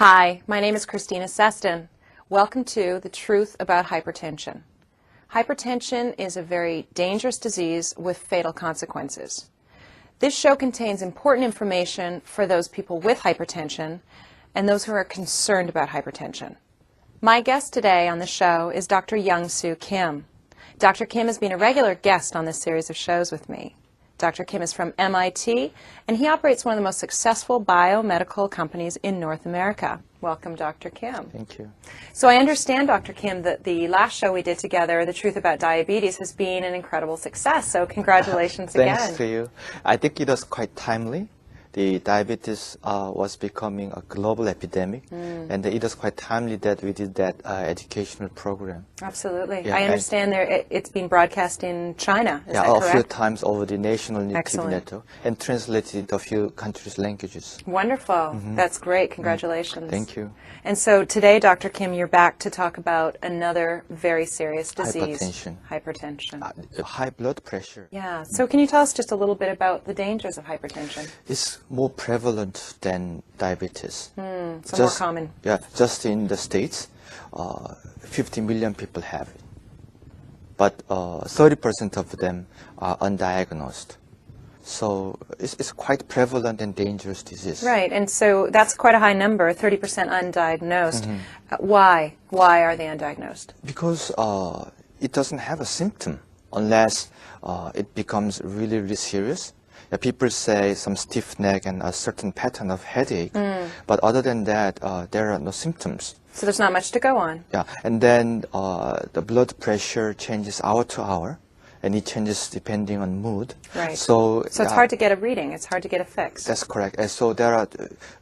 Hi, my name is Christina Seston. Welcome to The Truth About Hypertension. Hypertension is a very dangerous disease with fatal consequences. This show contains important information for those people with hypertension and those who are concerned about hypertension. My guest today on the show is Dr. Young-Soo Kim. Dr. Kim has been a regular guest on this series of shows with me. Dr. Kim is from MIT, and he operates one of the most successful biomedical companies in North America. Welcome, Dr. Kim. Thank you. So I understand, Dr. Kim, that the last show we did together, The Truth About Diabetes, has been an incredible success. So congratulations again. Thanks to you. I think it was quite timely. The diabetes was becoming a global epidemic, and it was quite timely that we did that educational program. Absolutely. Yeah, I understand it's been broadcast in China. Is that a correct? few times over the national TV Excellent. network and translated into a few countries' languages. Wonderful. That's great. Congratulations. Thank you. And so today, Dr. Kim, you're back to talk about another very serious disease. Hypertension. Hypertension. High blood pressure. Yeah. So can you tell us just a little bit about the dangers of hypertension? It's more prevalent than diabetes. So more common. Yeah, just in the States, 50 million people have it. But 30% of them are undiagnosed. So it's quite prevalent and dangerous disease. Right, and so that's quite a high number, 30% undiagnosed. Why? Why are they undiagnosed? Because it doesn't have a symptom unless it becomes really, really serious. Yeah, people say some stiff neck and a certain pattern of headache, but other than that, there are no symptoms. So there's not much to go on. Yeah, and then the blood pressure changes hour to hour, and it changes depending on mood. Right. So it's hard to get a reading. It's hard to get a fix. That's correct. And so there are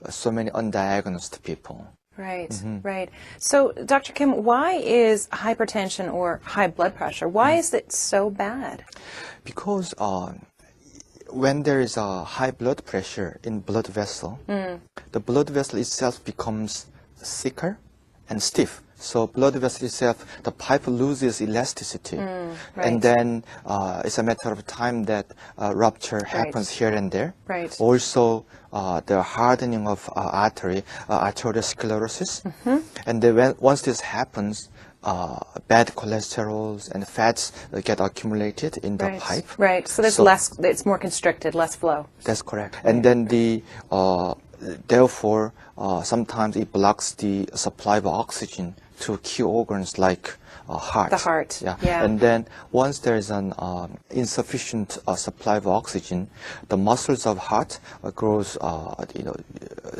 so many undiagnosed people. Right, right. So, Dr. Kim, why is hypertension or high blood pressure, why is it so bad? Because when there is a high blood pressure in blood vessel, the blood vessel itself becomes thicker and stiff. So blood vessel itself, the pipe loses elasticity. Right. And then it's a matter of time that rupture happens here and there. Right. Also, the hardening of artery, arteriosclerosis. And then once this happens, bad cholesterols and fats get accumulated in the pipe. Right, so there's less, it's more constricted, less flow. That's correct. And then therefore, sometimes it blocks the supply of oxygen to key organs like heart. The heart, yeah. And then once there is an insufficient supply of oxygen, the muscles of heart grows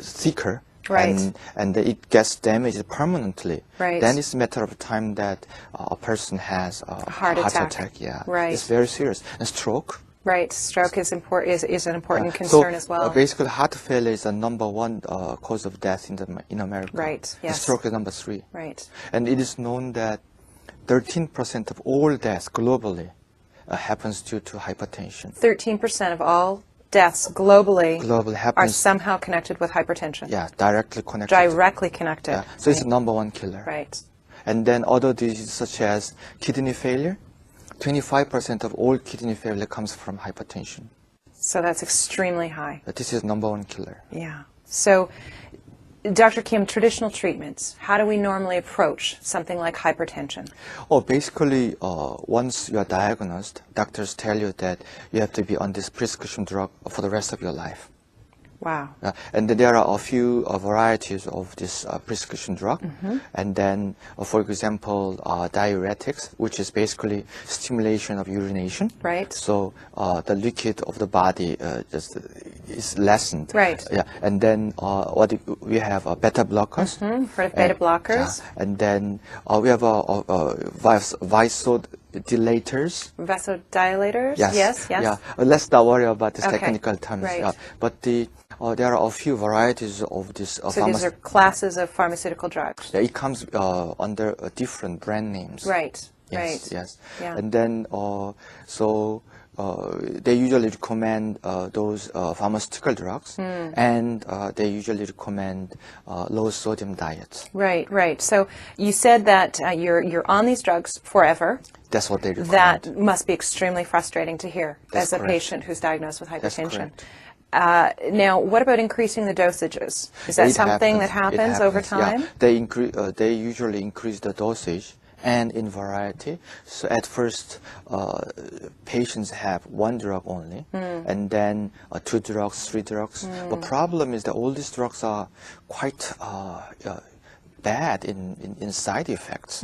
thicker. Right. And it gets damaged permanently. Right. Then it's a matter of time that a person has a heart attack. Yeah. Right. It's very serious. And stroke. Right. Stroke is an important concern as well. Basically, heart failure is the #1 cause of death in America. Right. Yes. And stroke is #3. Right. And it is known that 13% of all deaths globally happens due to hypertension. 13% of all deaths globally are happens, somehow connected with hypertension. Yeah, directly connected. Directly connected. Yeah. So it's the #1 killer. Right. And then other diseases such as kidney failure. 25% of all kidney failure comes from hypertension. So that's extremely high. This is #1 killer. Yeah. So, Dr. Kim, traditional treatments, how do we normally approach something like hypertension? Basically, once you are diagnosed, doctors tell you that you have to be on this prescription drug for the rest of your life. Wow. And there are a few varieties of this prescription drug. And then, for example, diuretics, which is basically stimulation of urination. Right. So the liquid of the body just is lessened. Right. Yeah. And then we have beta blockers. Heard of beta blockers. And then we have vasodilators. Vasodilators? Yes. Yes. Yeah. Let's not worry about these Okay. technical terms. Right. Yeah. But there are a few varieties of this. So these are classes of pharmaceutical drugs. Yeah, it comes under different brand names. Right. Yes. Right. Yes. Yeah. And then they usually recommend those pharmaceutical drugs, and they usually recommend low sodium diets. Right. Right. So you said that you're on these drugs forever. That's what they recommend. That must be extremely frustrating to hear That's as a correct. patient who's diagnosed with That's hypertension. correct. Now, what about increasing the dosages? Is that something that happens over time? Yeah, they usually increase the dosage and in variety. So at first, patients have one drug only, and then 2 drugs, 3 drugs. The problem is that all these drugs are quite bad in side effects.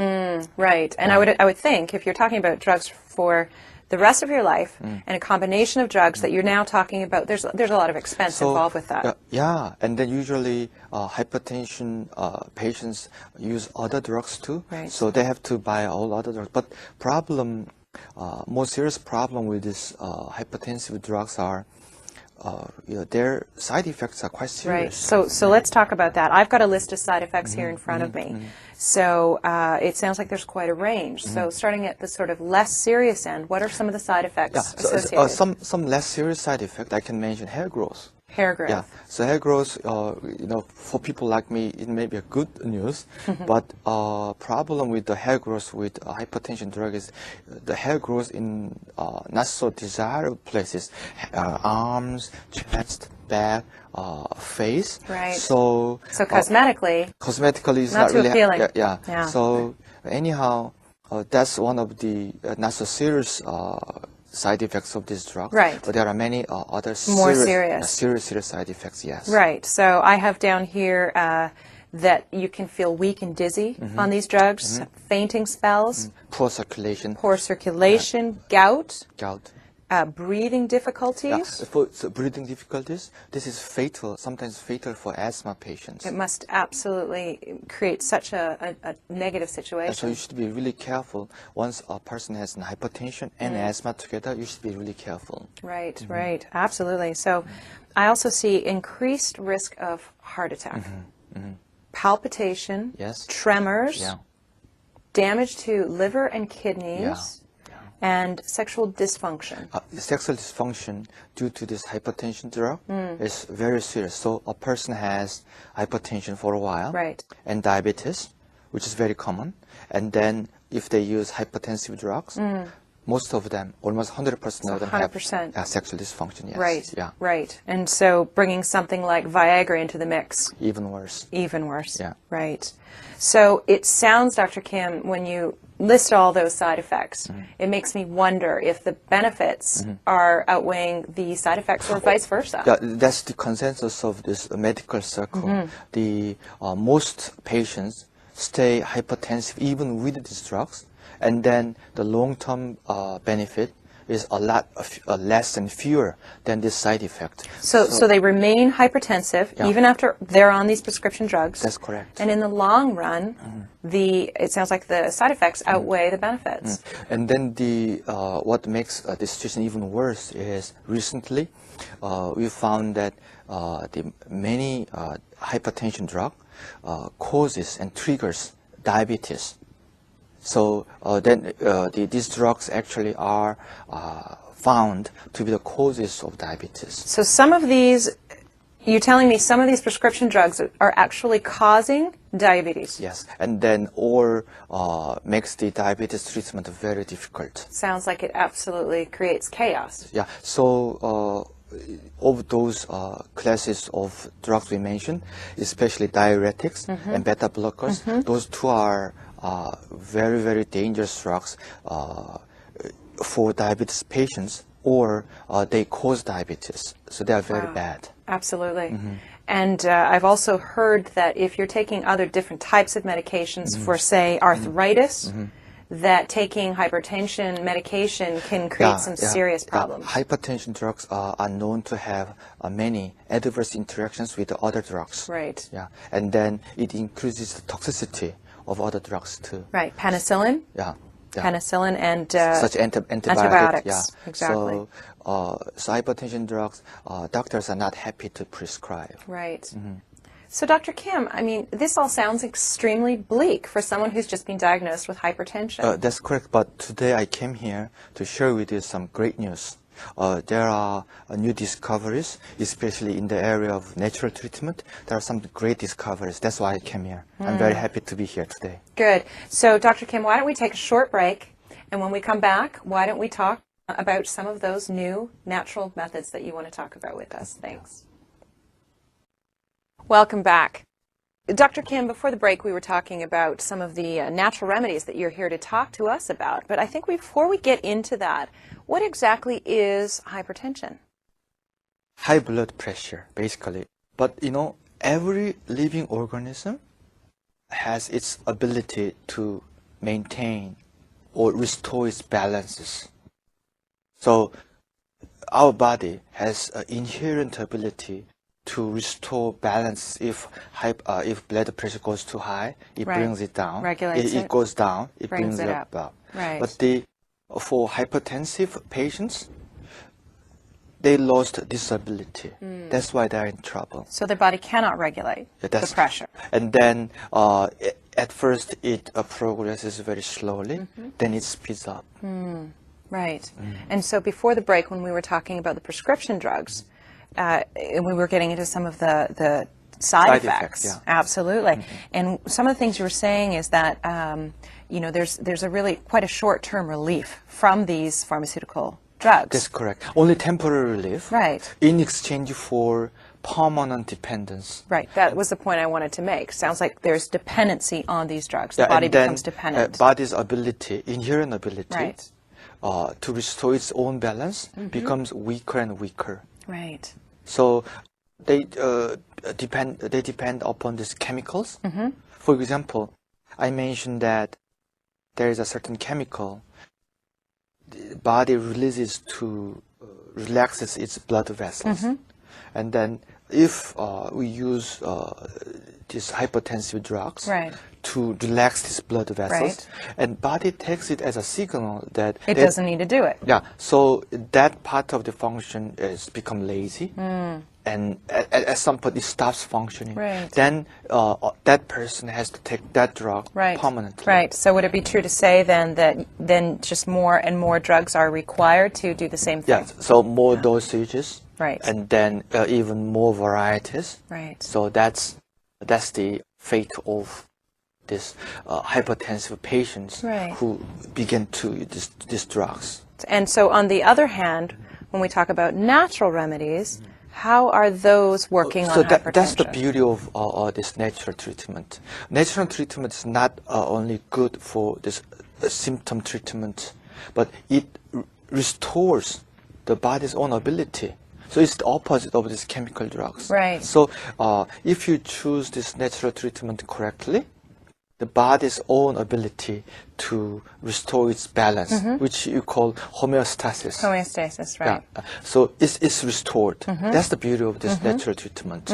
Right, and I would think if you're talking about drugs for the rest of your life and a combination of drugs that you're now talking about, there's a lot of expense involved with that. Yeah, and then usually hypertension patients use other drugs too, Right. so they have to buy all other drugs. But more serious problem with these hypertensive drugs are their side effects are quite serious. Right. So let's talk about that. I've got a list of side effects here in front of me. So it sounds like there's quite a range. So starting at the sort of less serious end, what are some of the side effects associated? Some less serious side effect I can mention: hair growth. Hair growth. Yeah. So hair growth, for people like me, it may be a good news, but problem with the hair growth with hypertension drug is the hair growth in not so desirable places, arms, chest, back, face. Right. So cosmetically is not too really appealing. Yeah. So anyhow, that's one of the not so serious side effects of this drug. Right. But there are many other more serious side effects, yes. Right. So I have down here that you can feel weak and dizzy on these drugs, fainting spells, poor circulation, gout, breathing Yeah, difficulties. for breathing difficulties, this is fatal, sometimes fatal for asthma patients. It must absolutely create such a negative So situation. you should be really careful. Once a person has an hypertension and asthma together, you should be really careful. Right, right, absolutely. So I also see increased risk of heart attack, palpitation, Yes. tremors, Yeah. damage to liver and kidneys, Yeah. and sexual dysfunction. Sexual dysfunction due to this hypertension drug is very serious. So a person has hypertension for a while, Right. and diabetes, which is very common. And then if they use hypertensive drugs, most of them, almost 100% of them 100%. have sexual dysfunction. Yes. Right, Yeah. right. And so bringing something like Viagra into the mix, Even worse. even worse. Yeah. Right. So it sounds, Dr. Kim, when you list all those side effects, it makes me wonder if the benefits are outweighing the side effects or vice versa. Yeah, that's the consensus of this medical circle. The most patients stay hypertensive even with these drugs, and then the long-term benefit is a lot less and fewer than this side effect. So they remain hypertensive even after they're on these prescription drugs. That's correct. And in the long run, it sounds like the side effects outweigh the benefits. And then what makes the situation even worse is recently we found that the many hypertension drug causes and triggers diabetes. So these drugs actually are found to be the causes of diabetes. So some of these, you're telling me some of these prescription drugs are actually causing diabetes? Yes, and then or makes the diabetes treatment very difficult. Sounds like it absolutely creates chaos. Yeah, so of those classes of drugs we mentioned, especially diuretics and beta blockers, those two are very, very dangerous drugs for diabetes patients, or they cause diabetes. So they are very bad. Absolutely. And I've also heard that if you're taking other different types of medications for, say, arthritis, that taking hypertension medication can create some serious problems. Hypertension drugs are known to have many adverse interactions with the other drugs. Right. Yeah, and then it increases the toxicity of other drugs too. Right. Penicillin? Yeah. Penicillin and such antibiotics. Yeah. Exactly. So hypertension drugs, doctors are not happy to prescribe. Right. So Dr. Kim, I mean, this all sounds extremely bleak for someone who's just been diagnosed with hypertension. That's correct, but today I came here to share with you some great news. There are new discoveries, especially in the area of natural treatment. There are some great discoveries. That's why I came here. I'm very happy to be here today. Good. So Dr. Kim, why don't we take a short break, and when we come back, why don't we talk about some of those new natural methods that you want to talk about with us. Thanks. Welcome back. Dr. Kim, before the break we were talking about some of the natural remedies that you're here to talk to us about, but I think before we get into that, what exactly is hypertension? High blood pressure, basically. But every living organism has its ability to maintain or restore its balances. So our body has an inherent ability to restore balance. If blood pressure goes too high, it brings it down. Regulates it goes down, it brings it up. Right. But for hypertensive patients, they lost this ability. That's why they're in trouble. So their body cannot regulate the pressure. And then at first it progresses very slowly, then it speeds up. Right. And so before the break, when we were talking about the prescription drugs, and we were getting into some of the side effects. Yeah. Absolutely. And some of the things you were saying is that there's a really quite a short-term relief from these pharmaceutical drugs. That's correct. Only temporary relief. Right. In exchange for permanent dependence. Right. That was the point I wanted to make. Sounds like there's dependency on these drugs. The body becomes dependent. Body's ability, inherent ability, right, to restore its own balance becomes weaker and weaker. Right. So they depend upon these chemicals. For example, I mentioned that there is a certain chemical the body releases to relaxes its blood vessels, and then if we use these hypertensive drugs to relax these blood vessels, and body takes it as a signal that it doesn't need to do it. Yeah, so that part of the function is become lazy, and at some point it stops functioning. Right. Then that person has to take that drug permanently. Right. So would it be true to say then that just more and more drugs are required to do the same thing? Yeah. So more dosages. Right. And then even more varieties. Right. So that's the fate of this hypertensive patients who begin to use these drugs. And so on the other hand, when we talk about natural remedies, how are those working on hypertension? That's the beauty of this natural treatment. Natural treatment is not only good for this symptom treatment, but it restores the body's own ability. So it's the opposite of these chemical drugs. Right. So if you choose this natural treatment correctly, the body's own ability to restore its balance, which you call homeostasis. Homeostasis, right. Yeah. So it's restored. That's the beauty of this natural treatment.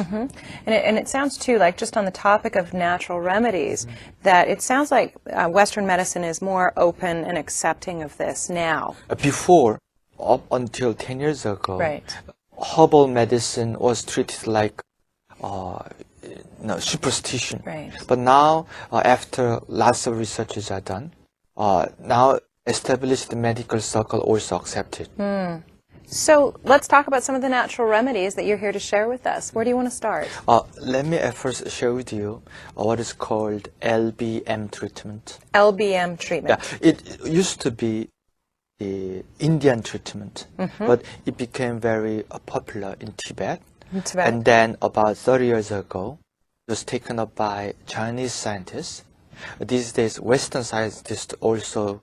And it sounds too like, just on the topic of natural remedies, that it sounds like Western medicine is more open and accepting of this now. Before, up until 10 years ago, herbal medicine was treated like superstition. Right. But now, after lots of researches are done, now established medical circle also accept it. So let's talk about some of the natural remedies that you're here to share with us. Where do you want to start? Let me first share with you what is called LBM treatment. LBM treatment. Yeah, it used to be the Indian treatment, but it became very popular in Tibet. And then about 30 years ago, it was taken up by Chinese scientists. These days, Western scientists also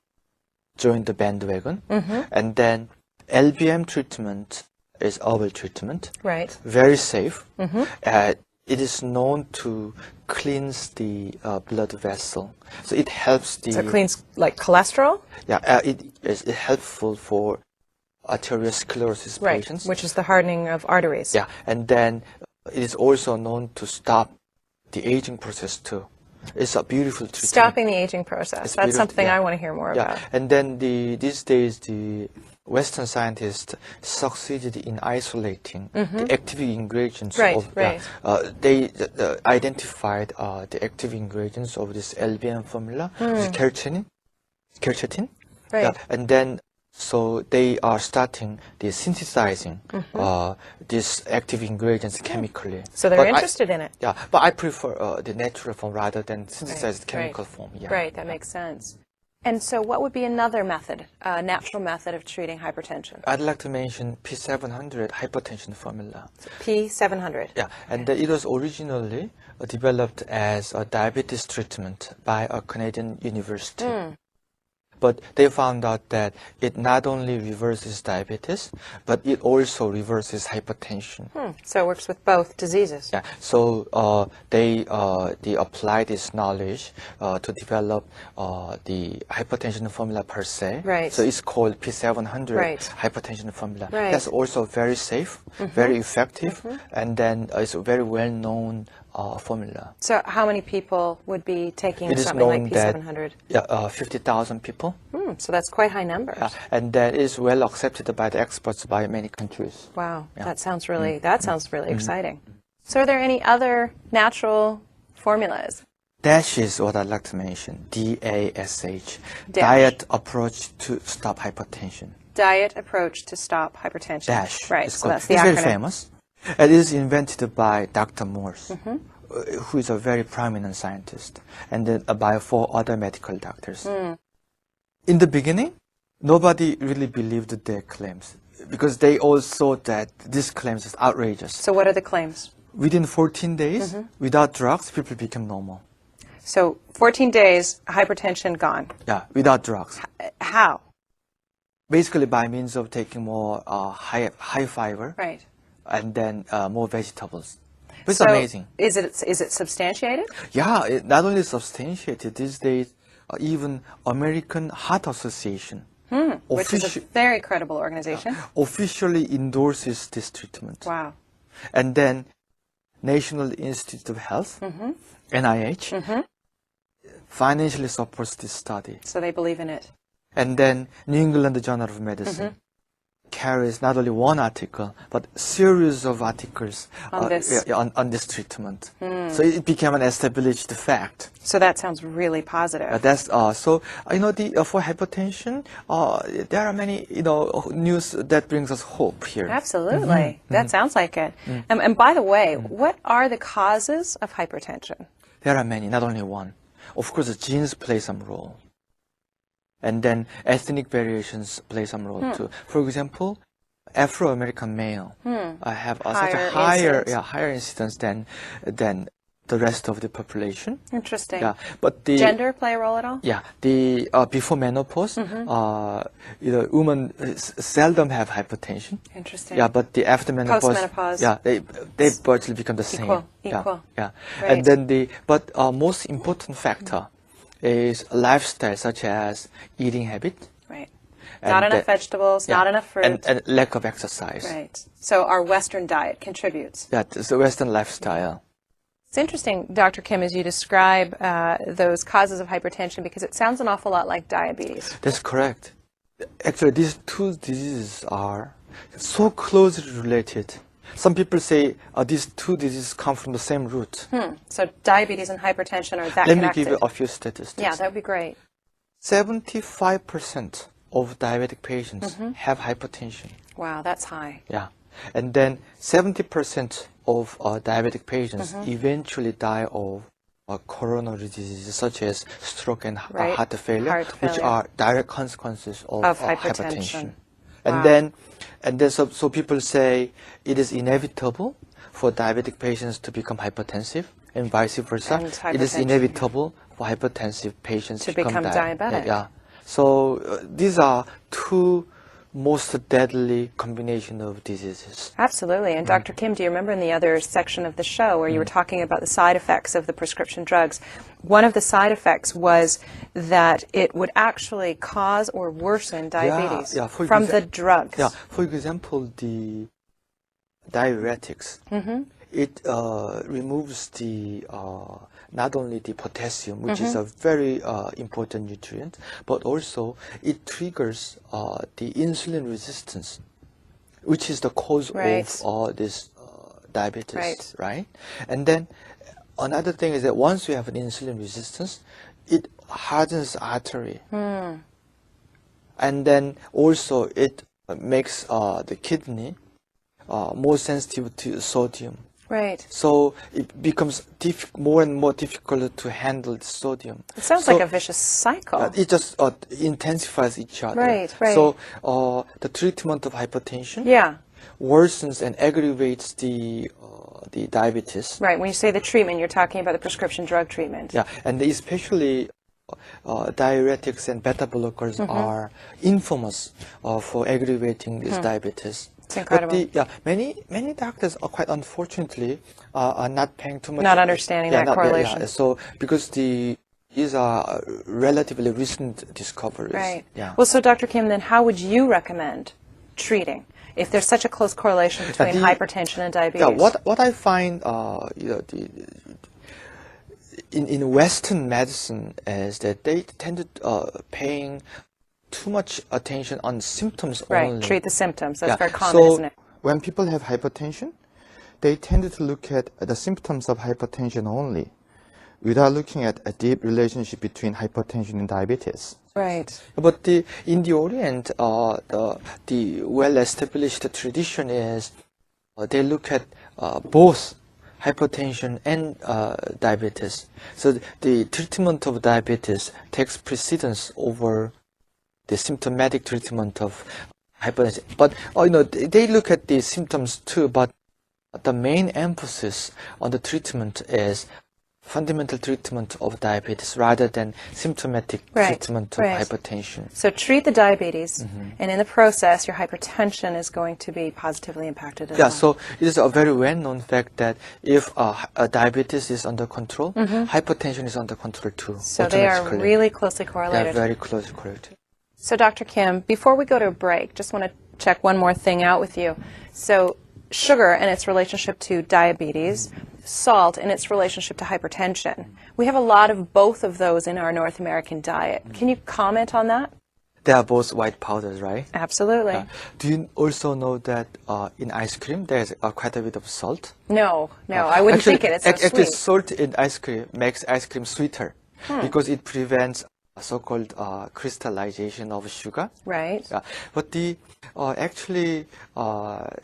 joined the bandwagon. And then LBM treatment is herbal treatment. Right. Very safe. It is known to cleanse the blood vessel. So it helps the... So it cleans like cholesterol? Yeah, it is helpful for arteriosclerosis patients. Which is the hardening of arteries. Yeah, and then it is also known to stop the aging process too. It's a beautiful treatment. Stopping the aging process. That's something I want to hear more about. And then these days the Western scientists succeeded in isolating the active ingredients they identified the active ingredients of this LBM formula, which is quercetin. Right. Yeah, and then so they are starting the synthesizing these active ingredients chemically. So they're interested in it. Yeah, but I prefer the natural form rather than synthesized chemical form. Yeah. Right, that makes sense. And so what would be another method, natural method of treating hypertension? I'd like to mention P700 hypertension formula. P700. Yeah, and it was originally developed as a diabetes treatment by a Canadian university. But they found out that it not only reverses diabetes, but it also reverses hypertension. So it works with both diseases. Yeah, so they applied this knowledge to develop the hypertension formula per se. Right. So it's called P700 Right. hypertension formula. Right. That's also very safe, very effective, and then it's a very well-known formula. So how many people would be taking It is something like known that P700? 50,000 people. So that's quite high numbers. And that is well accepted by the experts by many countries. Wow, Yeah. that sounds really exciting. So are there any other natural formulas? DASH is what I'd like to mention. DASH. DASH. Diet approach to stop hypertension. Diet approach to stop hypertension. DASH. Right, It's so called. that's the It's acronym. very famous. It is invented by Dr. Morse, who is a very prominent scientist, and then by 4 other medical doctors. In the beginning, nobody really believed their claims because they all thought that this claims is outrageous. So what are the claims? Within 14 days, without drugs, people become normal. So 14 days, hypertension gone. Yeah, without drugs. How? Basically by means of taking more high fiber Right. and then more vegetables. It's So amazing. Is it substantiated? Yeah, it not only substantiated these days, even American Heart Association Which is a very credible organization. officially endorses this treatment. Wow. And then National Institute of Health, NIH, financially supports this study. So they believe in it. And then New England Journal of Medicine carries not only one article, but series of articles On this. on this treatment. So it became an established fact. So that sounds really positive. That's so. For hypertension, there are many news that brings us hope here. Absolutely. That sounds like it. And by the way, what are the causes of hypertension? There are many, not only one. Of course, genes play some role. And then ethnic variations play some role too. For example, Afro-American male have such a higher incidence than the rest of the population. Interesting. Yeah, but the Gender play a role at all? Yeah, the before menopause, women seldom have hypertension. Interesting. Yeah, but the after menopause, Post-menopause. yeah, they virtually become the same. Equal. Yeah. Right. And then most important factor is lifestyle, such as eating habit. Right. And Not enough vegetables, not enough fruit. and lack of exercise. Right. So our Western diet contributes. That's the Western lifestyle. It's interesting, Dr. Kim, as you describe those causes of hypertension, because it sounds an awful lot like diabetes. That's correct. Actually, these two diseases are so closely related. Some people say these two diseases come from the same root. So diabetes and hypertension are that Let me connected. give you a few statistics. Yeah, that would be great. 75% of diabetic patients have hypertension. Wow, that's high. Yeah. And then 70% of diabetic patients eventually die of coronary diseases such as stroke and Right. heart failure, which failure. are direct consequences of hypertension. And Wow. then so people say it is inevitable for diabetic patients to become hypertensive and vice versa. And It is hypertension. inevitable for hypertensive patients To become diabetic. Yeah. So these are two most deadly combination of diseases. Absolutely. And Dr. Kim, do you remember in the other section of the show where you were talking about the side effects of the prescription drugs? One of the side effects was that it would actually cause or worsen diabetes from the drugs. Yeah, for example, the diuretics. It removes the not only the potassium, which is a very important nutrient, but also it triggers the insulin resistance, which is the cause of this diabetes, right? And then another thing is that once you have an insulin resistance, it hardens the artery. And then also it makes the kidney more sensitive to sodium. Right. So it becomes more and more difficult to handle the sodium. It sounds like a vicious cycle. It just intensifies each other. Right, right. So the treatment of hypertension Yeah. worsens and aggravates the diabetes. Right. When you say the treatment, you're talking about the prescription drug treatment. Yeah, and especially diuretics and beta blockers are infamous for aggravating this diabetes. It's incredible. But many doctors are quite unfortunately are not paying too much. Not understanding that correlation. So because these are relatively recent discoveries. Right. Yeah. Well, so Dr. Kim, then how would you recommend treating if there's such a close correlation between hypertension and diabetes? Yeah. What I find, in Western medicine is that they tend to paying too much attention on symptoms only. Right, treat the symptoms. That's very common, isn't it? When people have hypertension, they tend to look at the symptoms of hypertension only, without looking at a deep relationship between hypertension and diabetes. Right. But in the Orient, the well-established tradition is they look at both hypertension and diabetes. So the treatment of diabetes takes precedence over the symptomatic treatment of hypertension. But they look at the symptoms too, but the main emphasis on the treatment is fundamental treatment of diabetes rather than symptomatic treatment of hypertension. So treat the diabetes, and in the process, your hypertension is going to be positively impacted as well. So it is a very well-known fact that if diabetes is under control, hypertension is under control too. So they are really closely correlated. They are very closely correlated. So Dr. Kim, before we go to a break, just want to check one more thing out with you. So sugar and its relationship to diabetes, salt and its relationship to hypertension. We have a lot of both of those in our North American diet. Can you comment on that? They are both white powders, right? Absolutely. Do you also know that in ice cream there's quite a bit of salt? No, I wouldn't think it. It's so actually, sweet. salt in ice cream makes ice cream sweeter because it prevents so-called crystallization of sugar. Right. But actually,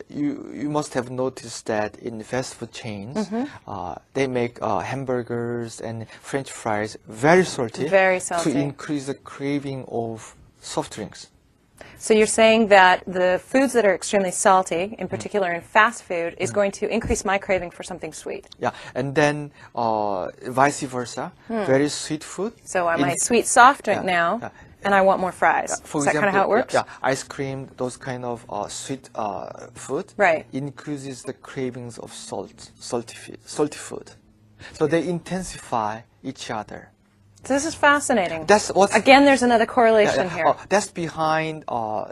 you must have noticed that in fast food chains, they make hamburgers and French fries very salty to increase the craving of soft drinks. So you're saying that the foods that are extremely salty, in particular in fast food, is going to increase my craving for something sweet. Yeah, and then vice versa, very sweet food. So I'm a sweet soft drink now, and I want more fries. Is that kind of how it works? Yeah, ice cream, those kind of sweet food increases the cravings of salty food. So they intensify each other. This is fascinating. Again, there's another correlation here. That's behind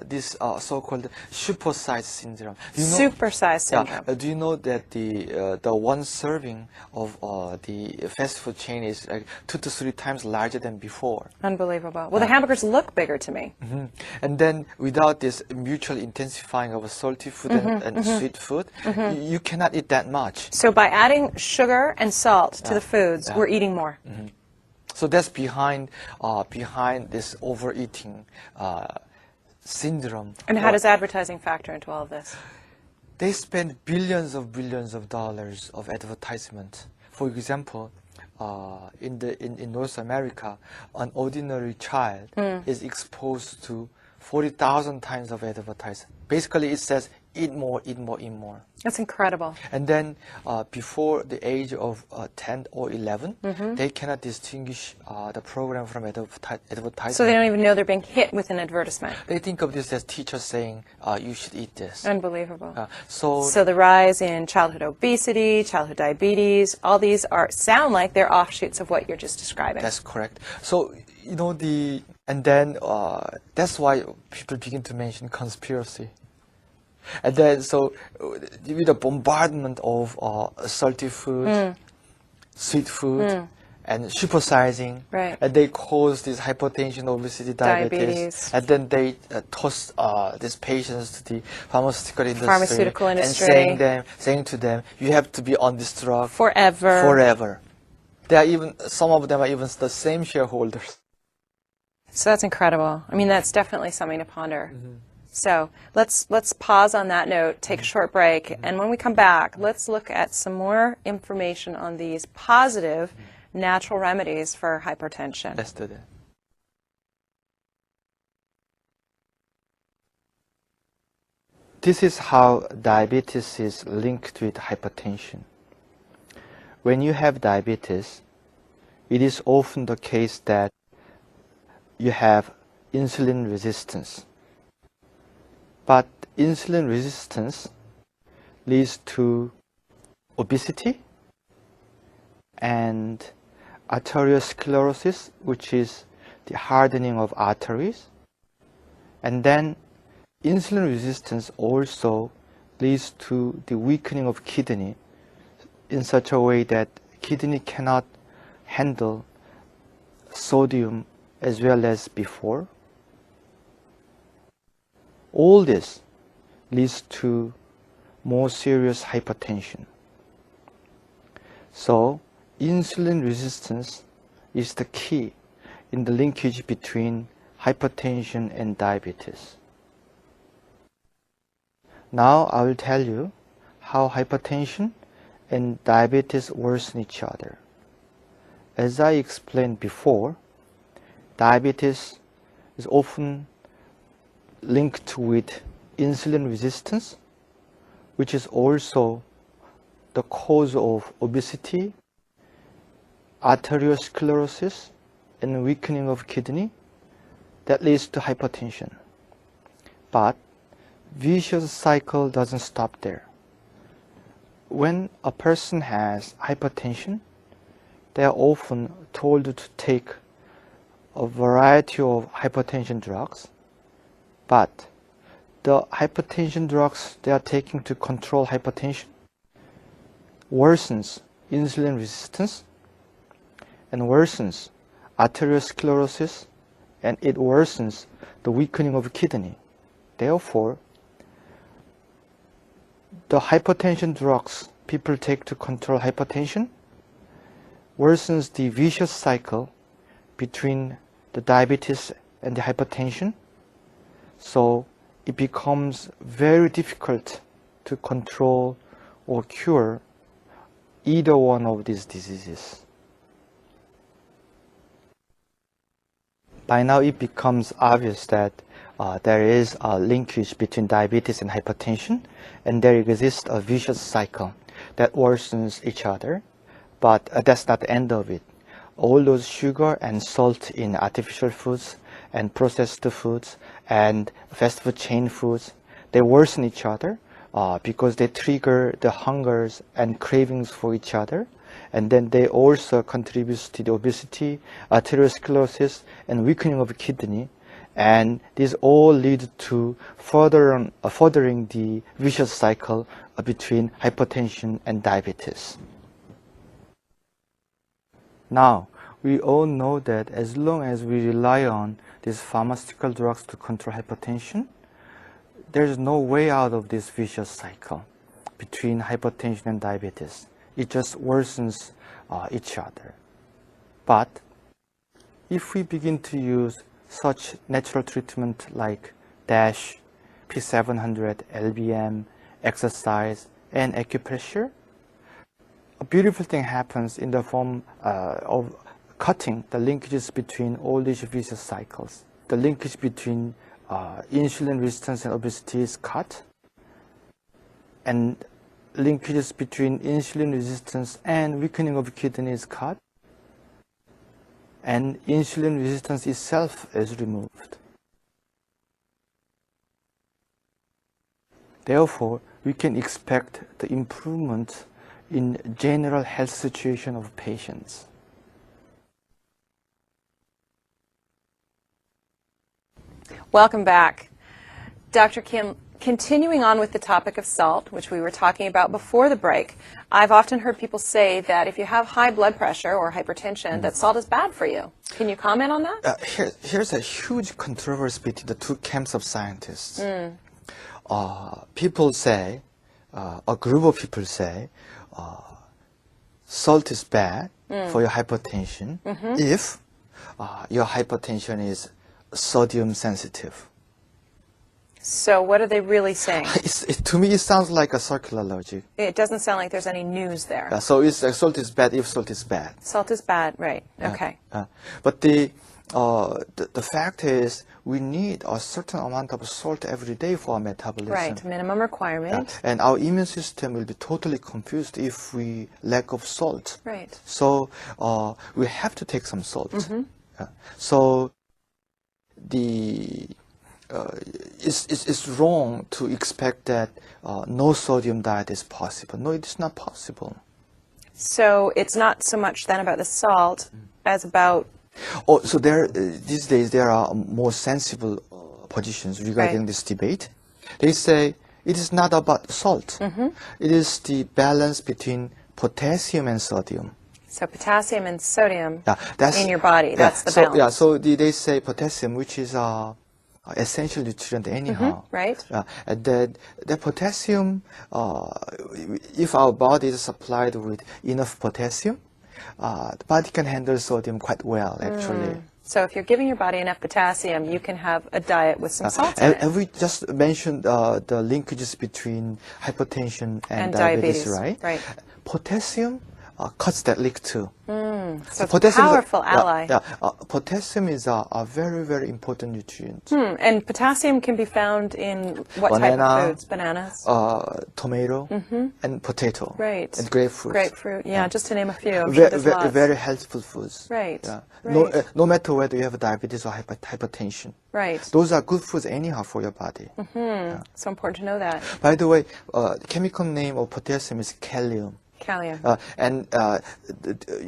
this so-called supersize syndrome. Supersize syndrome. Do you know that the one serving of the fast food chain is like 2 to 3 times larger than before? Unbelievable. Well, the hamburgers look bigger to me. And then without this mutual intensifying of salty food and sweet food, you cannot eat that much. So by adding sugar and salt to the foods, we're eating more. So that's behind this overeating syndrome. And how does advertising factor into all of this? They spend billions of dollars of advertisement. For example, in North America, an ordinary child is exposed to 40,000 times of advertising. Basically, it says, eat more, eat more, eat more. That's incredible. And then before the age of 10 or 11, they cannot distinguish the program from advertising. So they don't even know they're being hit with an advertisement. They think of this as teachers saying, you should eat this. Unbelievable. So the rise in childhood obesity, childhood diabetes, all these sound like they're offshoots of what you're just describing. That's correct. So, and then that's why people begin to mention conspiracy. And then, so with the bombardment of salty food, sweet food, and supersizing, and they cause this hypertension, obesity, diabetes. And then they toss these patients to the pharmaceutical industry, and saying to them, you have to be on this drug forever. Some of them are even the same shareholders. So that's incredible. I mean, that's definitely something to ponder. So let's pause on that note, take a short break, and when we come back, let's look at some more information on these positive natural remedies for hypertension. Let's do that. This is how diabetes is linked with hypertension. When you have diabetes, it is often the case that you have insulin resistance. But insulin resistance leads to obesity and arteriosclerosis, which is the hardening of arteries. And then insulin resistance also leads to the weakening of kidney in such a way that kidney cannot handle sodium as well as before. All this leads to more serious hypertension. So, insulin resistance is the key in the linkage between hypertension and diabetes. Now I will tell you how hypertension and diabetes worsen each other. As I explained before, diabetes is often linked with insulin resistance, which is also the cause of obesity, arteriosclerosis, and weakening of kidney that leads to hypertension. But vicious cycle doesn't stop there. When a person has hypertension, they are often told to take a variety of hypertension drugs, but the hypertension drugs they are taking to control hypertension worsens insulin resistance and worsens arteriosclerosis, and it worsens the weakening of kidney. Therefore, the hypertension drugs people take to control hypertension worsens the vicious cycle between the diabetes and the hypertension. So it becomes very difficult to control or cure either one of these diseases. By now it becomes obvious that there is a linkage between diabetes and hypertension, and there exists a vicious cycle that worsens each other, but that's not the end of it. All those sugar and salt in artificial foods and processed foods and fast food chain foods, they worsen each other because they trigger the hungers and cravings for each other, and then they also contribute to the obesity, arteriosclerosis, and weakening of kidney, and these all lead to furthering the vicious cycle between hypertension and diabetes. Now, we all know that as long as we rely on these pharmaceutical drugs to control hypertension, there's no way out of this vicious cycle between hypertension and diabetes. It just worsens each other. But if we begin to use such natural treatment like DASH, P700, LBM, exercise, and acupressure, a beautiful thing happens in the form of cutting the linkages between all these vicious cycles. The linkage between insulin resistance and obesity is cut, and linkages between insulin resistance and weakening of kidney is cut, and insulin resistance itself is removed. Therefore, we can expect the improvement in general health situation of patients. Welcome back. Dr. Kim, continuing on with the topic of salt, which we were talking about before the break, I've often heard people say that if you have high blood pressure or hypertension, that salt is bad for you. Can you comment on that? Here's a huge controversy between the two camps of scientists. People say, a group of people say, salt is bad for your hypertension if your hypertension is sodium sensitive. So what are they really saying? To me, it sounds like a circular logic. It doesn't sound like there's any news there. Yeah, so it's, salt is bad if salt is bad. Salt is bad, right? Okay. But the fact is, we need a certain amount of salt every day for our metabolism. Right, minimum requirement. And our immune system will be totally confused if we lack of salt. Right. So we have to take some salt. So it's wrong to expect that no sodium diet is possible. No, it is not possible. So it's not so much then about the salt as about... Oh, so these days there are more sensible positions regarding this debate. They say it is not about salt. It is the balance between potassium and sodium. So potassium and sodium that's, in your body, that's the balance. Yeah, so they say potassium, which is essential nutrient anyhow. Right. And then the potassium, if our body is supplied with enough potassium, the body can handle sodium quite well, actually. So if you're giving your body enough potassium, you can have a diet with some salt in it. And we just mentioned the linkages between hypertension and diabetes, right? Right. Potassium cuts that link too. So it's a powerful ally. Potassium is a very, very important nutrient. And potassium can be found in what type of foods? Bananas? Tomato and potato. Right. And grapefruit. Grapefruit, just to name a few. I'm sure there's lots. Very healthful foods. Right. Right. No matter whether you have diabetes or hypertension. Right. Those are good foods anyhow for your body. So important to know that. By the way, the chemical name of potassium is kalium. Kalium. And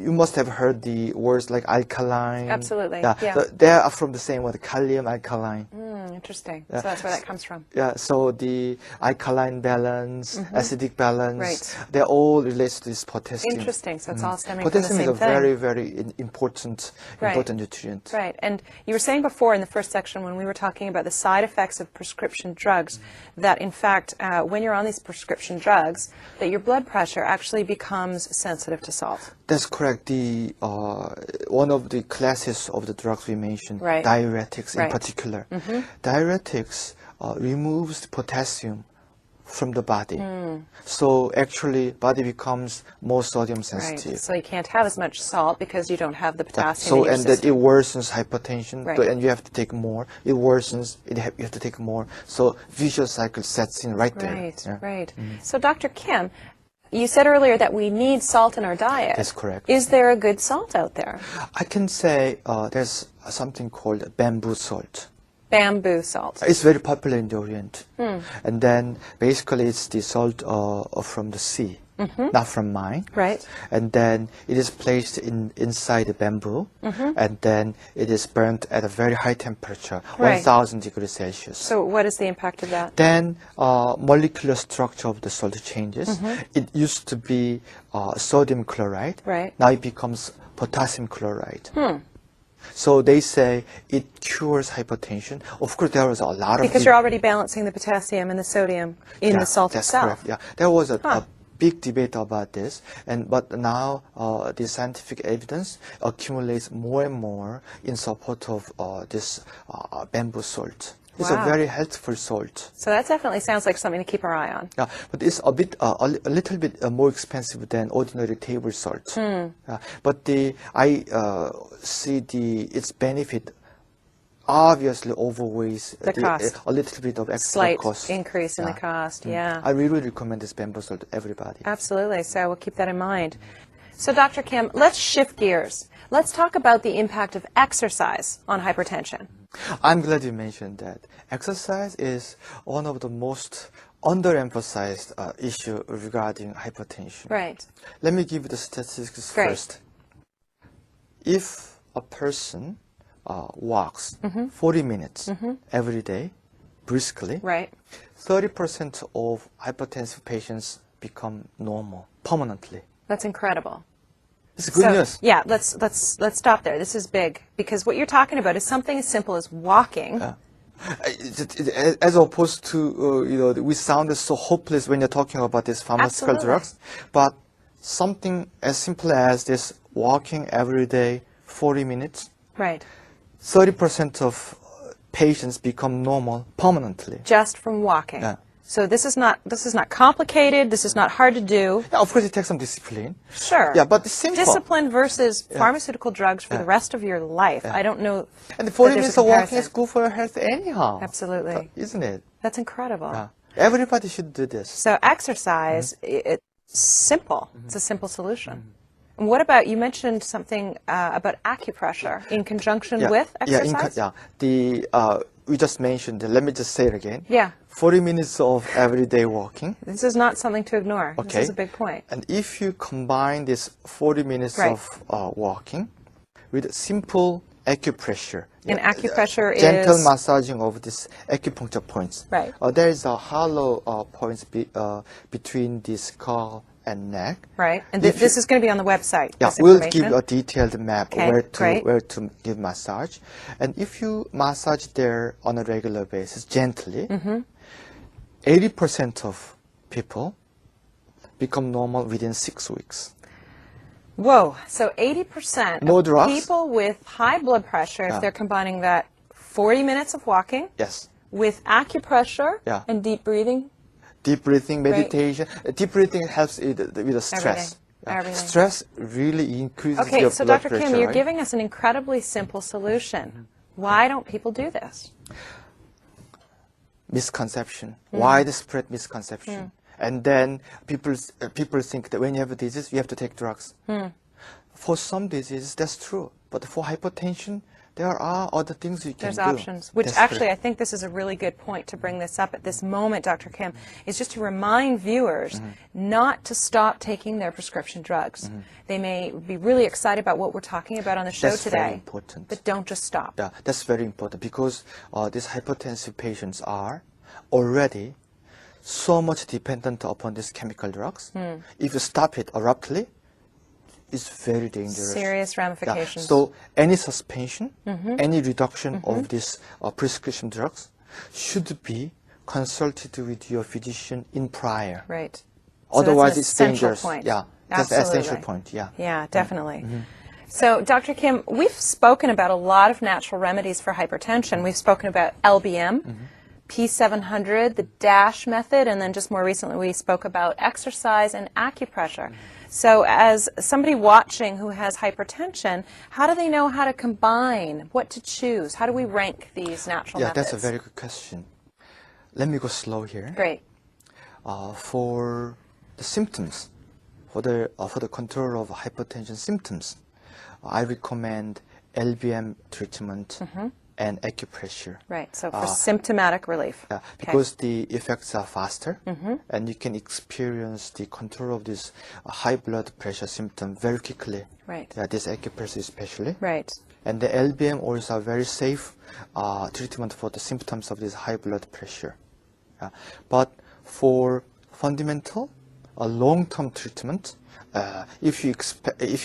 you must have heard the words like alkaline. Absolutely. So they are from the same word, kalium, alkaline. Interesting. So that's where that comes from. So the alkaline balance, acidic balance, they all relate to this potassium. Interesting. So it's all stemming potassium from the same thing. Potassium is a very important nutrient. Right. And you were saying before in the first section when we were talking about the side effects of prescription drugs, that in fact, when you're on these prescription drugs, that your blood pressure actually becomes sensitive to salt. That's correct. The one of the classes of the drugs we mentioned, diuretics in particular. Diuretics removes the potassium from the body. So actually, body becomes more sodium sensitive. Right. So you can't have as much salt because you don't have the potassium in your system. That it worsens hypertension, and you have to take more. It worsens, you have to take more. So vicious cycle sets in right there. Right. So Dr. Kim, you said earlier that we need salt in our diet. That's correct. Is there a good salt out there? I can say there's something called bamboo salt. Bamboo salt. It's very popular in the Orient. And then basically it's the salt from the sea, not from mine. Right. And then it is placed inside the bamboo, and then it is burnt at a very high temperature, 1000 degrees Celsius. So what is the impact of that? Then molecular structure of the salt changes. It used to be sodium chloride. Right. Now it becomes potassium chloride. So they say it cures hypertension. Of course, there was a lot of... Because you're already balancing the potassium and the sodium in the salt itself. Correct. There was a big debate about this, but now the scientific evidence accumulates more and more in support of this bamboo salt. It's a very healthful salt. So that definitely sounds like something to keep our eye on. But it's a little bit more expensive than ordinary table salt. But I see its benefit obviously overweighs the cost. A little bit of extra Slight cost. Increase in the cost. I really recommend this bamboo salt to everybody. Absolutely. So we'll keep that in mind. So Dr. Kim, let's shift gears. Let's talk about the impact of exercise on hypertension. I'm glad you mentioned that. Exercise is one of the most underemphasized issue regarding hypertension. Right. Let me give you the statistics first. If a person walks 40 minutes every day, briskly, 30% of hypertensive patients become normal permanently. That's incredible. It's good news. Yeah, let's stop there. This is big because what you're talking about is something as simple as walking. As opposed to we sounded so hopeless when you're talking about these pharmaceutical drugs, but something as simple as this walking every day 40 minutes. 30% of patients become normal permanently. Just from walking. Yeah. So this is not complicated. This is not hard to do. Yeah, of course, it takes some discipline. Sure. Yeah, but it's simple. Discipline versus pharmaceutical drugs for the rest of your life. I don't know. And the 40 that there's minutes a of walking comparison. is good for your health anyhow. Absolutely. Isn't it? That's incredible. Yeah. Everybody should do this. So exercise, it's simple. It's a simple solution. And what about, you mentioned something about acupressure in conjunction with exercise? We just mentioned, let me just say it again. Yeah. 40 minutes of everyday walking. This is not something to ignore. Okay. This is a big point. And if you combine this 40 minutes of walking with simple acupressure. And acupressure is? Gentle massaging of these acupuncture points. Right. There is a hollow points between the skull and neck. Right. And this is going to be on the website. Yeah, we'll give a detailed map where to give massage. And if you massage there on a regular basis, gently, 80% of people become normal within 6 weeks. Whoa. So 80% No of drugs. people with high blood pressure, if they're combining that 40 minutes of walking Yes. with acupressure and deep breathing. Deep breathing, meditation. Deep breathing helps with the stress. Everything. Stress really increases Okay, your so blood Dr. pressure. Kim, you're right? giving us an incredibly simple solution. Why don't people do this? Misconception, widespread misconception. And then people think that when you have a disease, you have to take drugs. For some diseases, that's true. But for hypertension, there are other things you can There's do. options, which That's actually correct. I think this is a really good point to bring this up at this moment, Dr. Kim, is just to remind viewers not to stop taking their prescription drugs. They may be really excited about what we're talking about on the show That's today, very important. but don't just stop. Yeah, that's very important because these hypertensive patients are already so much dependent upon these chemical drugs. If you stop it abruptly, it's very dangerous. Serious ramifications. Yeah. So any suspension, any reduction of these prescription drugs should be consulted with your physician in prior. Right. Otherwise, so it's that's an essential dangerous. point. Yeah, that's the essential point. Yeah. Yeah, definitely. So, Dr. Kim, we've spoken about a lot of natural remedies for hypertension. We've spoken about LBM, P700, the DASH method, and then just more recently we spoke about exercise and acupressure. So as somebody watching who has hypertension, how do they know how to combine, what to choose? How do we rank these natural methods? Yeah, that's a very good question. Let me go slow here. Great. For the symptoms, for the control of hypertension symptoms, I recommend LBM treatment and acupressure. Right, so for symptomatic relief. Yeah, because the effects are faster, and you can experience the control of this high blood pressure symptom very quickly. Right. Yeah, this acupressure especially. Right. And the LBM also a very safe treatment for the symptoms of this high blood pressure. Yeah. But for fundamental, long-term treatment, if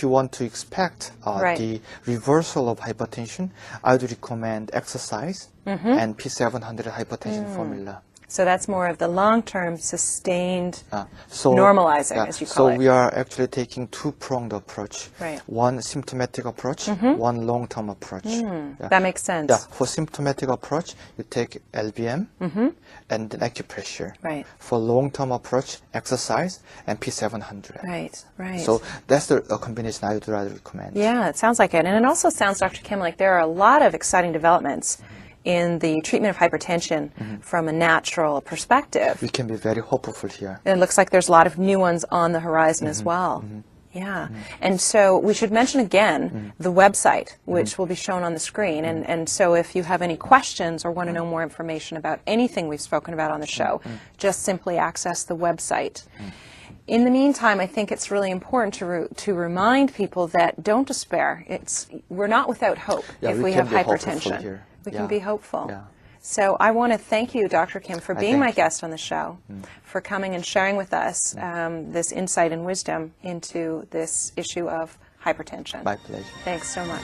you want to expect the reversal of hypertension, I would recommend exercise and P700 hypertension formula. So that's more of the long-term, sustained So, normalizing, as you call it. So we are actually taking two-pronged approach. Right. One symptomatic approach, one long-term approach. Yeah. That makes sense. Yeah. For symptomatic approach, you take LBM and then acupressure. Right. For long-term approach, exercise and P700. Right, right. So that's the combination I would rather recommend. Yeah, it sounds like it. And it also sounds, Dr. Kim, like there are a lot of exciting developments in the treatment of hypertension from a natural perspective. We can be very hopeful here. It looks like there's a lot of new ones on the horizon as well. Yeah. And so we should mention again the website, which will be shown on the screen. And so if you have any questions or want to know more information about anything we've spoken about on the show, just simply access the website. In the meantime, I think it's really important to remind people that don't despair. We're not without hope if we have hypertension. We can be hopeful. Yeah. So I want to thank you, Dr. Kim, for being my guest on the show, for coming and sharing with us this insight and wisdom into this issue of hypertension. My pleasure. Thanks so much.